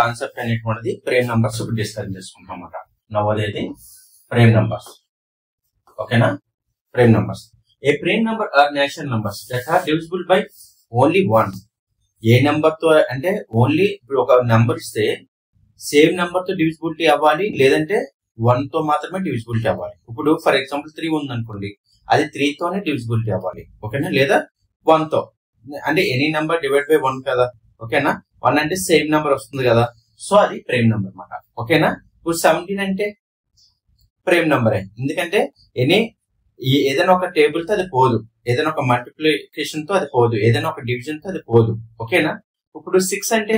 Concept అనేటువంటిది prime numbers discuss చేసుకుంటాం అన్నమాట. నవోదయది ప్రైమ్ నంబర్స్. ఓకేనా? Prime numbers. A prime number are natural numbers that are divisible by only one. A number తో అంటే only ఇప్పుడు ఒక నెంబర్ ఇస్తే సేమ్ నెంబర్ తో డివిజిబిలిటీ అవ్వాలి, లేదంటే 1 తో మాత్రమే డివిజిబిలిటీ అవ్వాలి. ఇప్పుడు ఫర్ ఎగ్జాంపుల్ 3 ఉంది అనుకోండి, అది 3 తోనే డివిజిబిలిటీ అవ్వాలి. ఓకేనా? లేదా 1 తో, అంటే ఎనీ నెంబర్ డివైడ్ బై 1 కదా. ఓకేనా? 1 అంటే సేమ్ నెంబర్ వస్తుంది కదా, సో అది ప్రైమ్ నెంబర్ అన్నమాట. ఓకేనా? ఇప్పుడు 17 అంటే ప్రైమ్ నెంబరే, ఎందుకంటే ఏదైనా ఒక టేబుల్ తో అది పోదు, ఏదైనా ఒక మల్టిప్లికేషన్ తో అది పోదు, ఏదైనా ఒక డివిజన్ తో అది పోదు. ఓకేనా? ఇప్పుడు 6 అంటే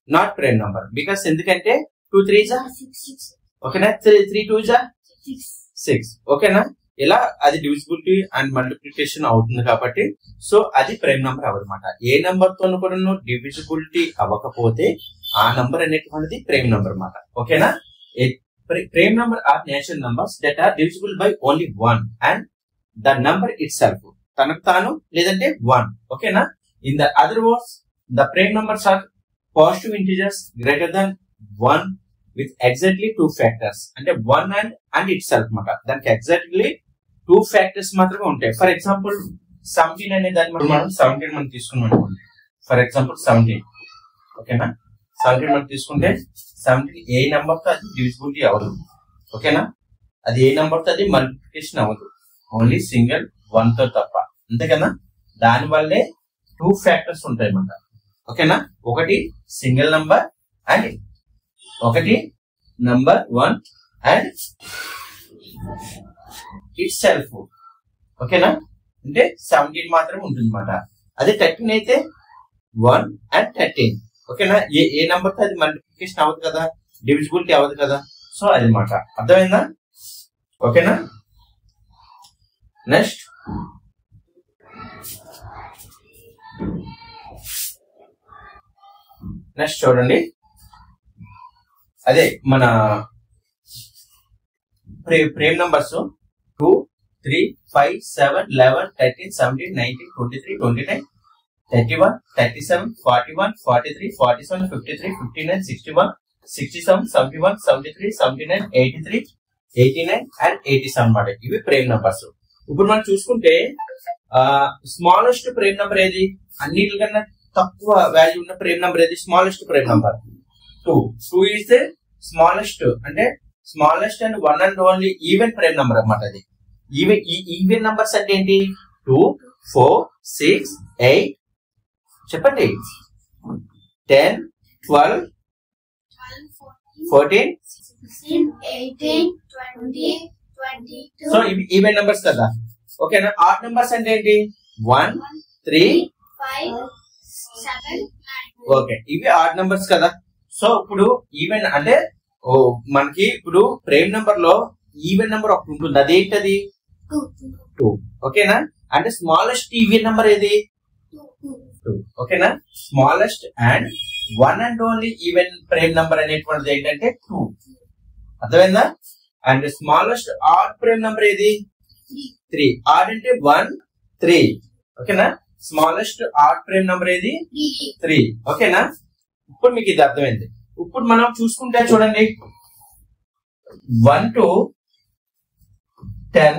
నాట్ ప్రైమ్ నంబర్, బికాస్ ఎందుకంటే 2 3 జా 6. ఓకేనా? 3 2 జా 6. ఓకేనా? ఇలా అది డివిజిబిలిటీ అండ్ మల్టిప్లికేషన్ అవుతుంది కాబట్టి సో అది ప్రైమ్ నంబర్ అవ్వదన్నమాట. ఏ నెంబర్ తో కూడా డివిజిబిలిటీ అవ్వకపోతే ఆ నంబర్ అనేటువంటిది ప్రైమ్ నంబర్ అన్నమాట. ఓకేనా? Prime number are natural numbers that are divisible by only 1 and the number itself, తనకు తాను లేదంటే 1. ఓకేనా? In the other words the prime numbers are positive integers greater than 1 with exactly 2 factors. అంటే 1 and it self మాట, దానికి exactly 2 factors మాత్రమే ఉంటాయి. For example 17 అనే దాన్ని మనం 17 మనం తీసుకున్నాం అనుకోండి. For example 17. ఓకేనా? 17 మనం తీసుకుంటే 17 ఏ నెంబర్ తో అది డివిజిబిలిటీ అవ్వదు. ఓకేనా? అది ఏ నెంబర్ తో అది మల్టిప్లికేషన్ అవ్వదు, ఓన్లీ సింగిల్ 1 తో తప్ప. అంతేకన్నా? దాని వల్లే 2 ఫ్యాక్టర్స్ ఉంటాయి అన్నమాట. ఓకేనా? ఒకటి సింగిల్ నంబర్ అండ్ ఒకటి నంబర్ 1 అండ్ ఇట్ సెల్ఫ్. ఓకేనా? అంటే 17 మాత్రం ఉంటుంది అన్నమాట. అదే 13 అయితే 1 అండ్ 13. ఓకేనా? ఏ నంబర్ తో అది మల్టిప్లికేషన్ అవ్వదు కదా, డివిజిబిలిటీ అవ్వదు కదా, సో అది మాట. అర్థమైందా? ఓకేనా? నెక్స్ట్ చూడండి, అదే మన ప్రైమ్ నంబర్స్ 2 3 5 7 11 13 17 19 23 29 31 37 41 43 47 53 59 61 67 71 73 79 83 89 అండ్ 87 అన్నమాట. ఇవి ప్రైమ్ నంబర్స్. ఇప్పుడు మనం చూసుకుంటే స్మాలెస్ట్ ప్రైమ్ నంబర్ ఏది? అన్నిటికన్నా తక్కువ వాల్యూ ఉన్న ప్రైమ్ నంబర్ ఏది? Smallest prime number 2. 2 is the smallest, అంటే smallest and 1 and only even prime number అన్నమాట. అది ఈవెన్ నంబర్స్ అంటే ఏంటి? 2 4 6 8 చెప్పండి, 10 12 14 16 18 20 22. సో ఇవి ఈవెన్ నంబర్స్ కదా. ఓకేనా? ఆడ్ నంబర్స్ అంటే ఏంటి? 1 3 5 7 9. ఓకే, ఇవి ఆడ్ నంబర్స్ కదా. సో ఇప్పుడు ఈవెన్ అంటే మనకి ఇప్పుడు ప్రైమ్ నంబర్ లో ఈవెన్ నంబర్ ఒకటి ఉంటుంది, అదేంటది? 2. ఓకేనా? అంటే స్మాలెస్ట్ ఈవెన్ నంబర్ ఏది? 2. ఓకేనా? Smallest and 1 and only even prime number అనేటువంటిది ఏంటంటే 2. అర్థమైందా? And smallest odd prime number ఏది? 3. ఆడ్ అంటే 1 3. ఓకేనా? స్మాలెస్ట్ ఆడ్ ప్రైమ్ నంబర్ ఏది? 3. ఓకేనా? ఇప్పుడు మీకు ఇది అర్థమైంది. ఇప్పుడు మనం చూసుకుంటే చూడండి, 1 to 10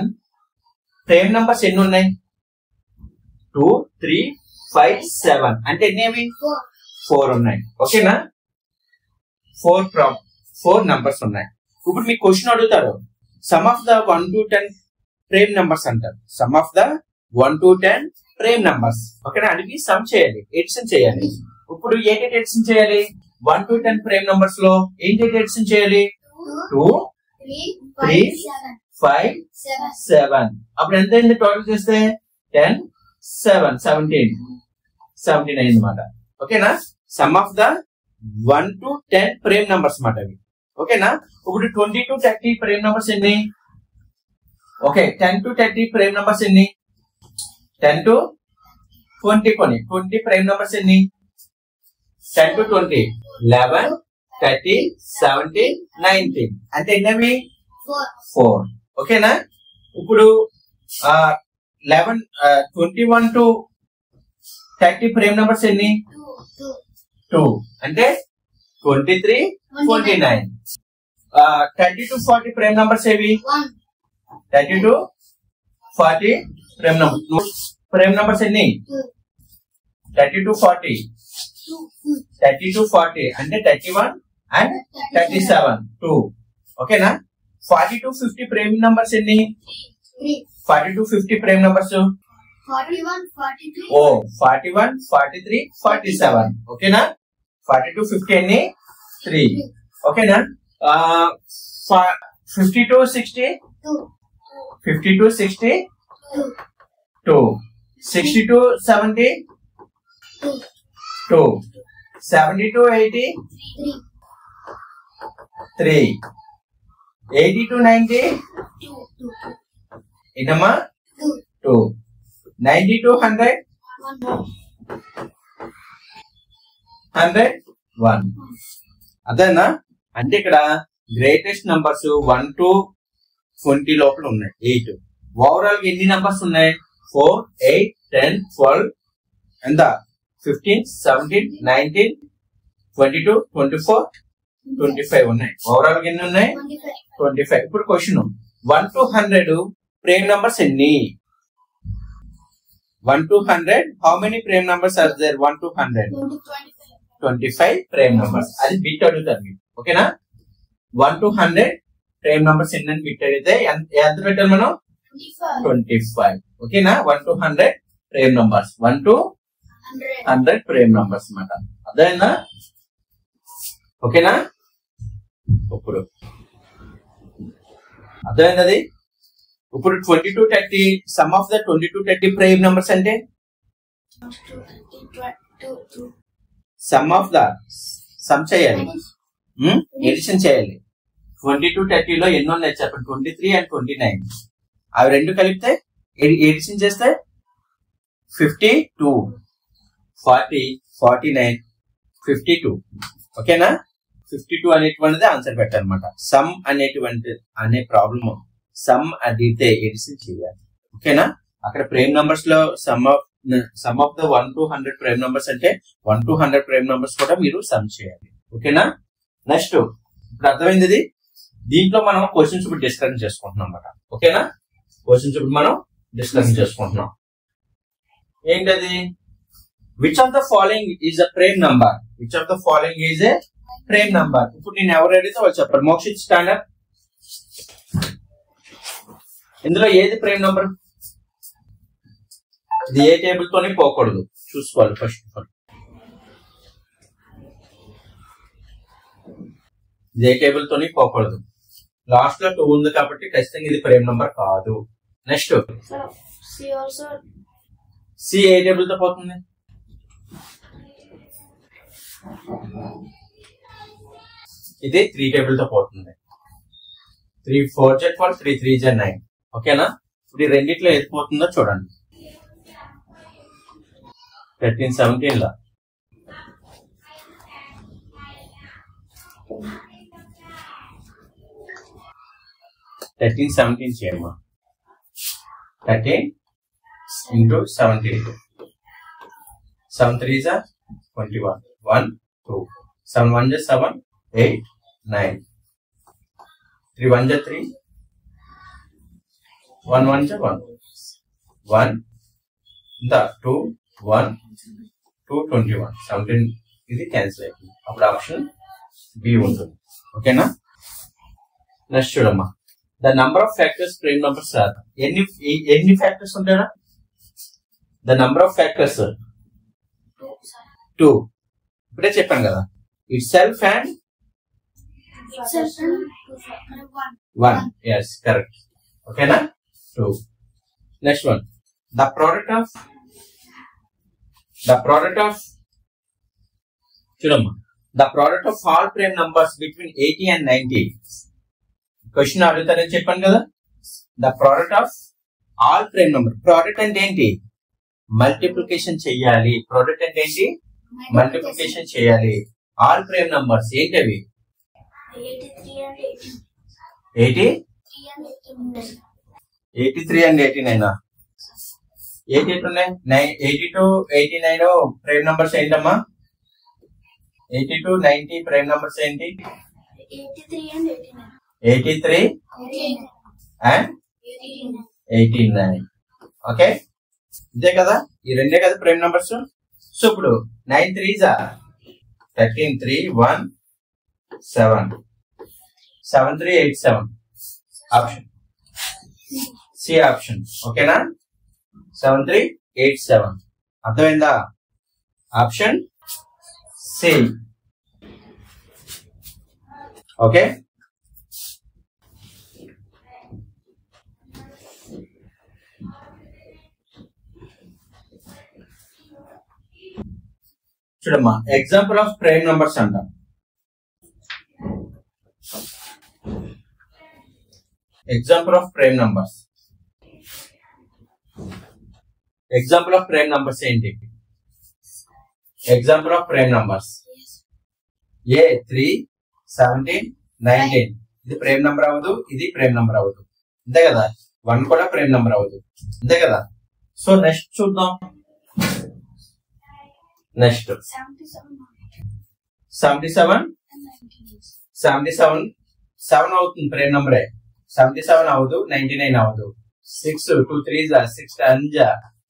ప్రైమ్ నంబర్స్ ఎన్ని ఉన్నాయి? 2 3 5 7 అంటే ఎన్ని? 4 ఉన్నాయి. ఓకేనా? 4 నంబర్స్ ఉన్నాయి. ఇప్పుడు మీకు క్వశ్చన్ అడుగుతారు, sum of the 1 to 10 prime numbers అంటారు. Sum of the 1 to 10 prime numbers. ఓకేనా? అడిగి సమ్ చేయాలి, ఎడిషన్ చేయాలి. ఇప్పుడు ఏంటి ఎడిషన్ చేయాలి? 1 to 10 ప్రైమ్ నంబర్స్ లో ఏంటి ఎడిషన్ చేయాలి? 2 3 5 7. అప్పుడు ఎంత అయింది టోటల్ చేస్తే? 10 7 17 అన్నమాట. ఓకేనా? Some of the 1 to 10 prime numbers మాట అవి. ఓకేనా? ఇప్పుడు 20 to 30 ప్రైమ్ నంబర్స్ ఎన్ని? ఓకే, 10 to 30 ప్రైమ్ నంబర్స్ ఎన్ని? 10 to 20 20 ప్రైమ్ నంబర్స్ ఎన్ని? 10 to 20 11 30 17 19 అంటే ఎన్నవి? 4. ఓకేనా? ఇప్పుడు 21 to 30 ప్రైమ్ నంబర్స్ ఎన్ని? 2 అంటే 23, 29. 30 to 40 ప్రైమ్ నంబర్స్ ఏవి? 30 to 40 prime number. Prime numbers ఎన్ని? 30 to 40. 30 to 40 అంటే 31 and 37. 2. ఓకేనా? 40 to 50 ప్రైమ్ నంబర్స్ ఎన్ని? 40 to 50 ప్రైమ్ నంబర్స్ 41, 42. 41, 43, 47. ఓకేనా? 40 to 50 ఎన్ని? 3. ఓకేనా? 50 to 60, 50 to 60, 2. 60 to 70, 2. 70 to 80, 3. 80 to 90, ఏంటమ్మా? 2. 90 to 100, 101. అదేనా? అంటే ఇక్కడ గ్రేటెస్ట్ నంబర్స్ 1 to 20 లోపల ఉన్నాయి. 8. ఓవరాల్ ఎన్ని నంబర్స్ ఉన్నాయి? 4, 8, 10, 12 ఎంత? 15, 17, 19, 22, 24, 25 ఉన్నాయి. ఓవరాల్ ఎన్ని ఉన్నాయి? 25. ఇప్పుడు క్వశ్చన్ 1 to 100 ప్రైమ్ నంబర్స్ ఎన్ని? 1 to 100 how many prime numbers are there? 1 to 100 25 prime numbers. అది బిట్ అడుగుతారు మీరు. ఓకేనా? 1 to 100 ప్రైమ్ నంబర్స్ ఎన్ని అని బిట్ అడిగితే ఎంత పెట్టాలి మనం? 25. ఓకేనా? 1 to 100 prime numbers. 1 to 100 prime numbers అన్నమాట. అదేనా? ఓకేనా? ఇప్పుడు అదేనది. ఇప్పుడు 20 to 30 some of the 20 to 30 prime numbers అంటే సమ్ ఆఫ్ ద సమ్ చేయాలి, ఎడిషన్ చేయాలి. 20 to 30 లో ఎన్నో ఉన్నాయి చెప్పండి? 23 and 29. అవి రెండు కలిపితే ఎడిషన్ చేస్తే 52, 40, 49, 52. ఓకేనా? 52 అనేటువంటిది ఆన్సర్ పెట్టాలన్నమాట. సమ్ అనే ప్రాబ్లమ్ సమ్ అడిగితే ఎడిషన్ చేయాలి. ఓకేనా? అక్కడ ప్రైమ్ నంబర్స్ లో some of the 1 to 100 prime numbers అంటే 1 to 100 ప్రైమ్ నంబర్స్ కూడా మీరు సమ్ చేయాలి. ఓకేనా? నెక్స్ట్ ఇప్పుడు అర్థమైంది. దీంట్లో మనం క్వశ్చన్స్ ఇప్పుడు డిస్కషన్ చేసుకుంటున్నాం అన్నమాట. ఓకేనా? క్వశ్చన్స్ ఇప్పుడు మనం డిస్కషన్ చేసుకుంటున్నాం. ఏంటది? Which of the following is a prime number? Which of the following is a prime number? ఇప్పుడు నేను ఎవరు అడిగితే వాళ్ళు చెప్పారు. మోక్షిత్ స్టాండర్డ్. ఇందులో ఏది ప్రైమ్ నంబర్? ఇది ఏ టేబుల్ తోనే పోకూడదు, చూసుకోవాలి ఫస్ట్ ఆఫ్ ఆల్. ఇది ఏ టేబుల్ తోనే పోకూడదు. లాస్ట్ లో 2 ఉంది కాబట్టి ఖచ్చితంగా ఇది ప్రైమ్ నంబర్ కాదు. నెక్స్ట్ సి ఏ టేబుల్ తో పోతుంది? ఇది 3 టేబుల్ తో పోతుంది. 3 4 Z 12, 3 3 Z 9. ఓకేనా? ఇప్పుడు ఈ రెండిట్లో ఏది పోతుందో చూడండి. 13 17 లా 13 17 చేయమ్మా. 13 into 17. 7 3 is 21. 1 2. 7 1 is 7, 8 9. 3 1 is 3. 1 1 is 1. 1 the 2 1 2 21. 17 ఇది క్యాన్సిల్ అయిపోయింది. అప్పుడు ఆప్షన్ బి ఉంటుంది. ఓకేనా? నెక్స్ట్ చూడమ్మా. The number of factors prime numbers are ఎన్ని ఫ్యాక్టర్స్ ఉంటాయా? The number of factors 2. ఇప్పుడే చెప్పాను కదా, itself and 1. Yes correct. ఓకేనా? 2. Next one. The product of చూడమ్మా. The product of all prime numbers between 80 and 90. Question అడుగుతారని చెప్పాను కదా. The product of all prime number. Product అంటే ఏంటి? మల్టిప్లికేషన్ చెయ్యాలి. ప్రోడక్ట్ అంటే ఏంటి? మల్టిప్లికేషన్ చేయాలి. ఆల్ ప్రైమ్ నంబర్స్ ఏంటి అవి? 83 and 89. 88 ఉన్నాయి. 80 to 89 ప్రైమ్ నంబర్స్ ఏంటమ్మా? 82, 90 ప్రైమ్ నంబర్స్ ఏంటి? 83 and 89. 83 and 89. ఓకే, ఇదే కదా, ఈ రెండే కదా ప్రైమ్ నంబర్స్. సో ఇప్పుడు 9 3s are 13 3 1 7 7 3 8 7 option C option. ఓకేనా, 7 3 8 7 అర్థమైందా? Option C. ఓకే, చూడమ్మా, ఎగ్జాంపుల్ ఆఫ్ ప్రైమ్ నంబర్స్ అంటాం. Example of prime numbers. Example of prime numbers ఏంటి? Example of prime numbers A 3 17 19. ఇది ప్రైమ్ నంబర్ అవ్వదు, ఇది ప్రైమ్ నంబర్ అవ్వదు, అంతే కదా. 1 కూడా ప్రైమ్ నంబర్ అవ్వదు, అంతే కదా. సో నెక్స్ట్ చూద్దాం. నెక్స్ట్ 77 7 అవుతుంది ప్రైమ్ నంబరే. 77 అవ్వదు, 99 అవ్వదు. 6 2 3s 6 10s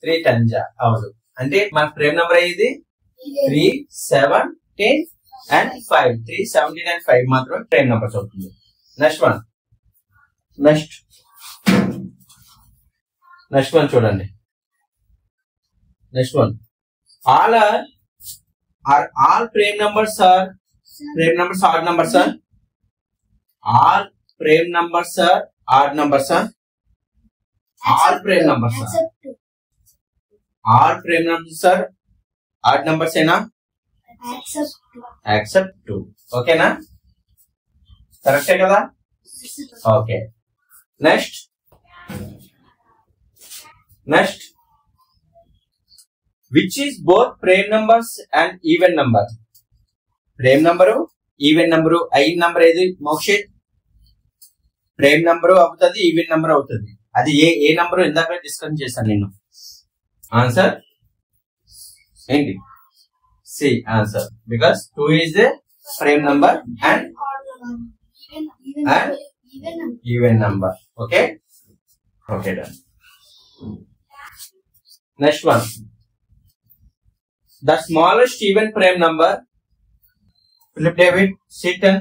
3 10s అవ్వదు. అంటే మన ప్రైమ్ నంబర్ అయ్యేది 3 7 10 and 5. 3 17 and 5 మాత్రం ప్రైమ్ నంబర్స్ అవుతుంది. నెక్స్ట్ వన్ చూడండి. Next one, all prime numbers are prime numbers odd numbers are all prime numbers are odd numbers are all prime numbers are all prime numbers are odd numbers ena except 2. okay na, correct e kada. okay, next which is both prime numbers and even number. prime number even number అయిన number ఏది Mokshith? Prime number అవుతుంది, even number అవుతుంది. అది ఏ number ఇందాక discuss చేశాను నేను. Answer ఏంటి? C answer, because 2 is a prime number and even number. okay done. next one, the smallest even prime number. Philip David, sit and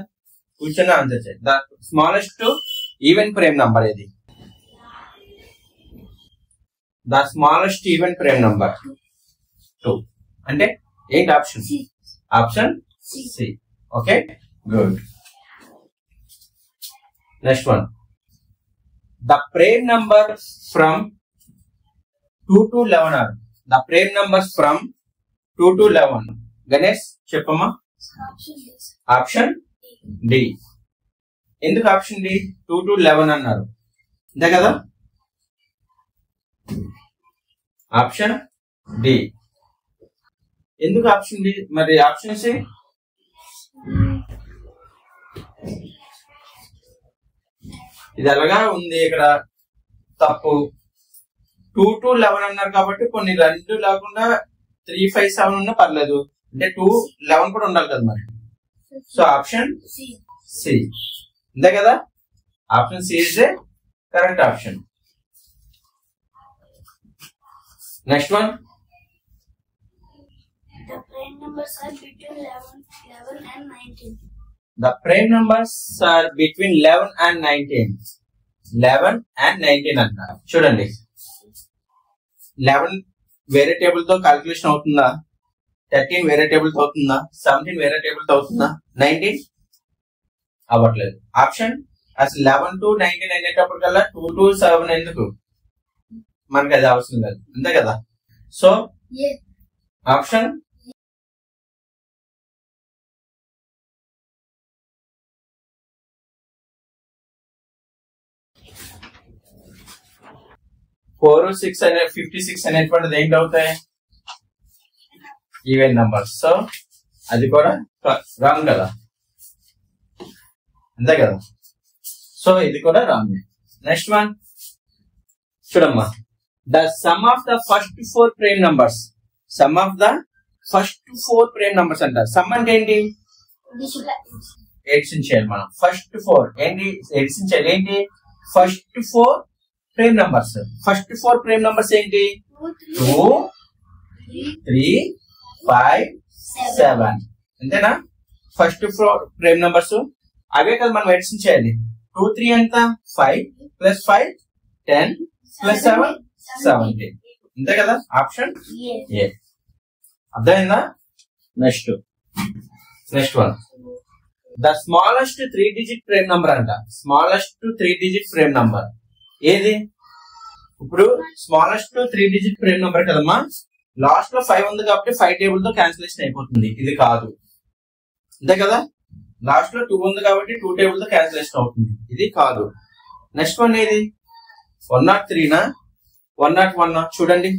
కూర్చొని answer చేయండి. the smallest to even prime number ఏది? the smallest even prime number 2. అంటే ఏంటి option? Option C. Okay, good. Next one, the prime number from 2 to 11 are the prime numbers from 2 to 11. Ganesh చెప్పమ్మా. Option D. ఎందుకు option D? 2 to 11 అన్నారు, అంతే కదా. Option D. ఎందుకు option D? మరి option C. ఇది అలాగా ఉంది, ఇక్కడ తప్పు. 2 to 11 అన్నారు కాబట్టి కొన్ని 2 లేకుండా 3 5 7 ఉన్నా పర్లేదు, అంటే 2 11 కూడా ఉండాలి కదా మరి. సో ఆప్షన్ సి, అంతే కదా. Option C is a correct option. Next one, the prime numbers are between 11 and 19. the prime numbers are between 11 and 19. 11 and 19 అంటారు. చూడండి, 11 వేరే టేబుల్ తో క్యాల్కులేషన్ అవుతుందా? 13 వేరే టేబుల్ తో అవుతుందా? 17 వేరే టేబుల్ తో అవుతుందా? 19 అవ్వట్లేదు. ఆప్షన్ అసలు 11 to 19 అనేటప్పటికల్లా 2 to 7 ఎందుకు? మనకి అది అవసరం లేదు, అంతే కదా. సో ఆప్షన్ 4 6 అనే 56 అనేటువంటిది ఏంటి అవుతాయి? Even numbers. సో అది కూడా రాంగ్ కదా, అంతే కదా. సో ఇది కూడా రాంగ్. నెక్స్ట్ వన్ చూడమ్మా, the sum of the first 4 prime numbers. Some of the first 4 prime numbers అంట. సమ్ అంటే ఏంటి? ఎడిషన్ చేయాలి మనం. ఫస్ట్ 4 ఏంటి? ఎడిషన్ చేయాలి. ఏంటి? First 4 prime numbers. First 4 prime numbers ఏంటి? 2, 3, 5, 7. అంతేనా? ఫస్ట్ 4 ప్రైమ్ నంబర్స్ అవే కదా మనం ఎడిషన్ చేయాలి. 2, 3 ఎంత? 5 + 5 10 + 7 17. అంతే కదా? Option A. అర్థమైందా? Next one. The smallest 3 digit prime number అంట. స్మాలెస్ట్ 3 డిజిట్ ప్రైమ్ నంబర్ ఏది? ఇప్పుడు స్మాలెస్ట్ 3 డిజిట్ ప్రైమ్ నంబర్ కదమ్మా. లాస్ట్ లో 5 ఉంది కాబట్టి 5 టేబుల్ తో క్యాన్సిలేషన్ అయిపోతుంది. ఇది కాదు. అంతే కదా? లాస్ట్ లో 2 ఉంది కాబట్టి 2 టేబుల్ తో క్యాన్సిలేషన్ అవుతుంది. ఇది కాదు. నెక్స్ట్ వన్ ఏది? 103 నా 101 చూడండి.